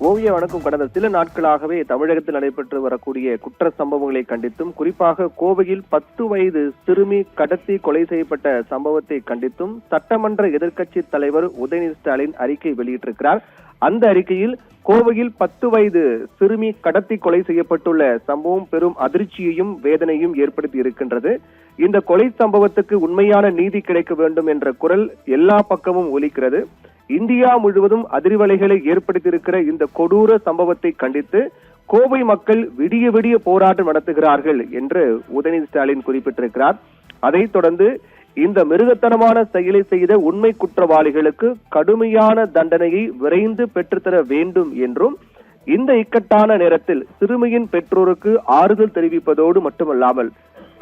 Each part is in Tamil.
ஓவிய வணக்கம். கடந்த சில நாட்களாகவே தமிழகத்தில் நடைபெற்று வரக்கூடிய குற்ற சம்பவங்களை கண்டித்தும், குறிப்பாக கோவையில் 10 வயது சிறுமி கடத்தி கொலை செய்யப்பட்ட சம்பவத்தை கண்டித்தும் சட்டமன்ற எதிர்க்கட்சி தலைவர் உதயநிதி ஸ்டாலின் அறிக்கை வெளியிட்டிருக்கிறார். அந்த அறிக்கையில் கோவையில் 10 வயது சிறுமி கடத்தி கொலை செய்யப்பட்டுள்ள சம்பவம் பெரும் அதிர்ச்சியையும் வேதனையும் ஏற்படுத்தி இருக்கின்றது. இந்த கொலை சம்பவத்துக்கு உண்மையான நீதி கிடைக்க வேண்டும் என்ற குரல் எல்லா பக்கமும் ஒலிக்கிறது. இந்தியா முழுவதும் அதிர்வலைகளை ஏற்படுத்தியிருக்கிற இந்த கொடூர சம்பவத்தை கண்டித்து கோவை மக்கள் விடிய விடிய போராட்டம் நடத்துகிறார்கள் என்று உதயநிதி ஸ்டாலின் குறிப்பிட்டிருக்கிறார். அதைத் தொடர்ந்து இந்த மிருகத்தனமான செயலை செய்த உண்மை குற்றவாளிகளுக்கு கடுமையான தண்டனையை விரைந்து பெற்றுத்தர வேண்டும் என்றும், இந்த இக்கட்டான நேரத்தில் சிறுமியின் பெற்றோருக்கு ஆறுதல் தெரிவிப்பதோடு மட்டுமல்லாமல்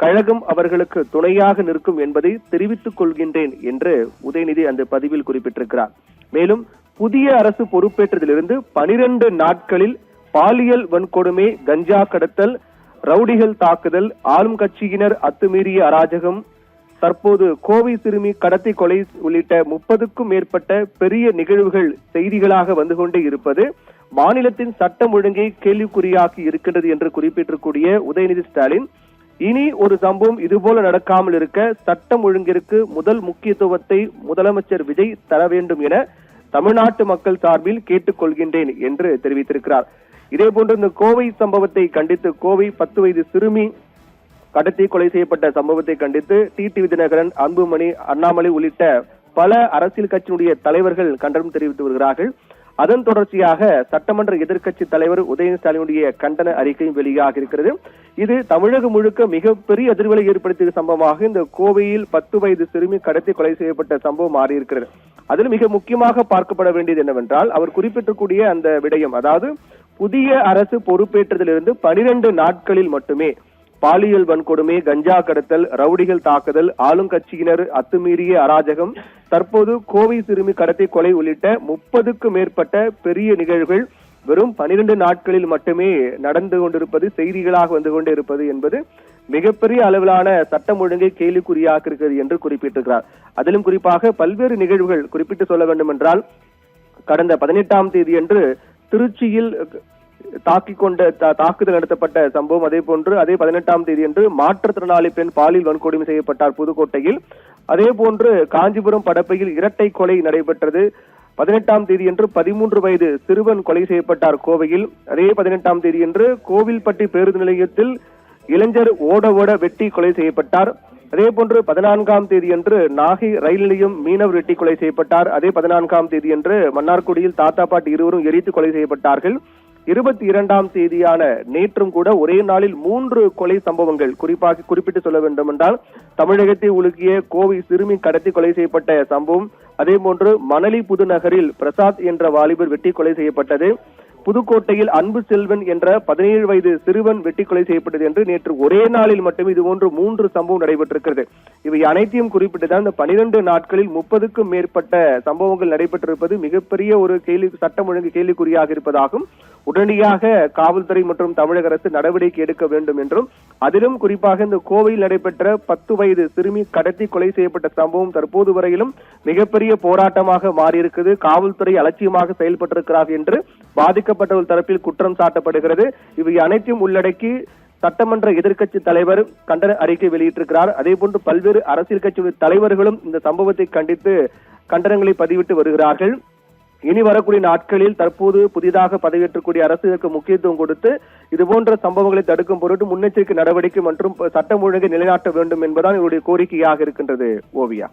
கழகம் அவர்களுக்கு துணையாக நிற்கும் என்பதை தெரிவித்துக் கொள்கின்றேன் என்று உதயநிதி அந்த பதிவில் குறிப்பிட்டிருக்கிறார். மேலும் புதிய அரசு பொறுப்பேற்றதிலிருந்து 12 நாட்களில் பாலியல் வன்கொடுமை, கஞ்சா கடத்தல், ரவுடிகள் தாக்குதல், ஆளும் கட்சியினர் அத்துமீறிய அராஜகம், தற்போது கோவை சிறுமி கடத்தி கொலை உள்ளிட்ட 30க்கும் மேற்பட்ட பெரிய நிகழ்வுகள் செய்திகளாக வந்து கொண்டே இருப்பது மாநிலத்தின் சட்டம் ஒழுங்கை கேள்விக்குறியாக்கி இருக்கின்றது என்று குறிப்பிட்டிருக்கூடிய உதயநிதி ஸ்டாலின், இனி ஒரு சம்பவம் இதுபோல நடக்காமல் இருக்க சட்டம் ஒழுங்கிற்கு முதல் முக்கியத்துவத்தை முதலமைச்சர் விஜய் தர வேண்டும் என தமிழ்நாட்டு மக்கள் சார்பில் கேட்டுக் கொள்கின்றேன் என்று தெரிவித்திருக்கிறார். இதேபோன்று இந்த கோவை சம்பவத்தை கண்டித்து, கோவை 10 வயது சிறுமி கடத்தி கொலை செய்யப்பட்ட சம்பவத்தை கண்டித்து டிடிவி தினகரன், அன்புமணி, அண்ணாமலை உள்ளிட்ட பல அரசியல் கட்சியினுடைய தலைவர்கள் கண்டனம் தெரிவித்து வருகிறார்கள். அதன் தொடர்ச்சியாக சட்டமன்ற எதிர்க்கட்சி தலைவர் உதயநிதி ஸ்டாலினுடைய கண்டன அறிக்கையும் வெளியாக இருக்கிறது. இது தமிழகம் முழுக்க மிகப்பெரிய அதிர்வலை ஏற்படுத்திய சம்பவமாக இந்த கோவையில் 10 வயது சிறுமி கடத்தி கொலை செய்யப்பட்ட சம்பவம் மாறியிருக்கிறது. அதில் மிக முக்கியமாக பார்க்கப்பட வேண்டியது என்னவென்றால், அவர் குறிப்பிட்டக்கூடிய அந்த விடயம், அதாவது புதிய அரசு பொறுப்பேற்றதிலிருந்து 12 நாட்களில் மட்டுமே பாலியல் வன்கொடுமை, கஞ்சா கடத்தல், ரவுடிகள் தாக்குதல், ஆளும் கட்சியினர் அத்துமீறிய அராஜகம், தற்போது கோவை சிறுமி கடத்தி கொலை உள்ளிட்ட 30க்கும் மேற்பட்ட பெரிய நிகழ்வுகள் வெறும் 12 நாட்களில் மட்டுமே நடந்து கொண்டிருப்பது, செய்திகளாக வந்து கொண்டே இருப்பது என்பது மிகப்பெரிய அளவிலான சட்டம் ஒழுங்கை கேள்விக்குறியாக இருக்கிறது என்று குறிப்பிட்டிருக்கிறார். அதிலும் குறிப்பாக பல்வேறு நிகழ்வுகள் குறிப்பிட்டு சொல்ல வேண்டும் என்றால், கடந்த 18ஆம் தேதியன்று திருச்சியில் தாக்குதல் நடத்தப்பட்ட சம்பவம், அதே போன்று அதே 18ஆம் தேதி அன்று மாற்றுத்திறனாளி பெண் பாலியல் வன்கொடுமை செய்யப்பட்டார் புதுக்கோட்டையில். அதே போன்று காஞ்சிபுரம் படப்பையில் இரட்டை கொலை நடைபெற்றது. 18ஆம் தேதி அன்று 13 வயது சிறுவன் கொலை செய்யப்பட்டார் கோவையில். அதே 18ஆம் தேதி அன்று கோவில்பட்டி பேருந்து நிலையத்தில் இளைஞர் ஓட வெட்டி கொலை செய்யப்பட்டார். அதே போன்று 14ஆம் தேதி அன்று நாகை ரயில் நிலையம் மீனவர் வெட்டி கொலை செய்யப்பட்டார். அதே 14ஆம் தேதி அன்று மன்னார்குடியில் தாத்தா பாட்டி இருவரும் எரித்து கொலை செய்யப்பட்டார்கள். 22ஆம் தேதியான நேற்றும் கூட ஒரே நாளில் 3 கொலை சம்பவங்கள் குறிப்பிட்டு சொல்ல வேண்டும் என்றால், தமிழகத்தை உலுக்கிய கோவை சிறுமி கடத்தி கொலை செய்யப்பட்ட சம்பவம், அதே போன்று மணலி புதுநகரில் பிரசாத் என்ற வாலிபர் வெட்டி கொலை செய்யப்பட்டது, புதுக்கோட்டையில் அன்பு செல்வன் என்ற 17 வயது சிறுவன் வெட்டி கொலை செய்யப்பட்டது என்று நேற்று ஒரே நாளில் மட்டும் இதுபோன்று 3 சம்பவம் நடைபெற்றிருக்கிறது. இவை அனைத்தையும் குறிப்பிட்டுதான் இந்த 12 நாட்களில் 30க்கும் மேற்பட்ட சம்பவங்கள் நடைபெற்றிருப்பது மிகப்பெரிய ஒரு சட்டம் ஒழுங்கு கேள்விக்குறியாக இருப்பதாகும். உடனடியாக காவல்துறை மற்றும் தமிழக அரசு நடவடிக்கை எடுக்க வேண்டும் என்றும், அதிலும் குறிப்பாக இந்த கோவையில் நடைபெற்ற 10 வயது சிறுமி கடத்தி கொலை செய்யப்பட்ட சம்பவம் தற்போது வரையிலும் மிகப்பெரிய போராட்டமாக மாறியிருக்கிறது. காவல்துறை அலட்சியமாக செயல்பட்டிருக்கிறார் என்று பாதிக்கப்பட்டவர்கள் தரப்பில் குற்றம் சாட்டப்படுகிறது. இவை அனைத்தையும் உள்ளடக்கி சட்டமன்ற எதிர்க்கட்சி தலைவர் கண்டன அறிக்கை வெளியிட்டிருக்கிறார். அதே போன்று பல்வேறு அரசியல் கட்சியுடைய தலைவர்களும் இந்த சம்பவத்தை கண்டித்து கண்டனங்களை பதிவிட்டு வருகிறார்கள். இனி வரக்கூடிய நாட்களில் தற்போது புதிதாக பதவியேற்றக்கூடிய அரசுக்கு முக்கியத்துவம் கொடுத்து இதுபோன்ற சம்பவங்களை தடுக்கும் பொருட்டு முன்னெச்சரிக்கை நடவடிக்கை மற்றும் சட்டம் ஒழுங்கை நிலைநாட்ட வேண்டும் என்பதுதான் இவருடைய கோரிக்கையாக இருக்கின்றது. ஓவியா,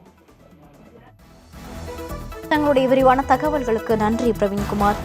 தங்களுடைய விரிவான தகவல்களுக்கு நன்றி பிரவீன்குமார்.